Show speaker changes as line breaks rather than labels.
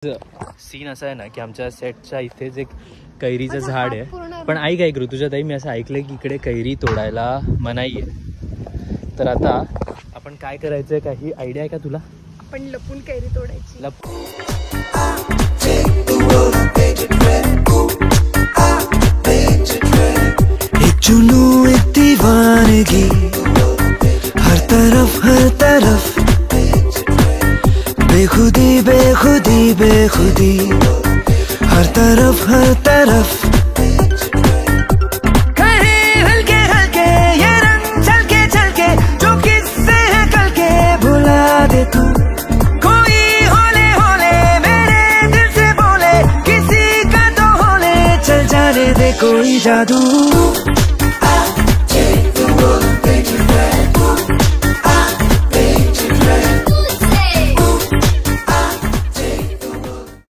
Scene असा आहे ना की आमच्या सेटच्या इथेच एक कैरीचं झाड आहे, पण ऐक ऋतुजा ताई, मी असं ऐकलंय की इकडे कैरी तोडायला मनाई आहे. तर आता आपण काय करायचंय, काही आयडिया आहे का तुला?
आपण लपून कैरी तोडायची.
एक जुनू एक दीवानगी, हर तरफ बेखुदी बेखुदी बेखुदी, हर तरफ कहीं हल्के हल्के ये रंग छलके छलके, जो किससे है कल के भुला दे तू. कोई होले होले मेरे दिल से बोले, किसी का तो होले, चल जाने दे कोई जादू.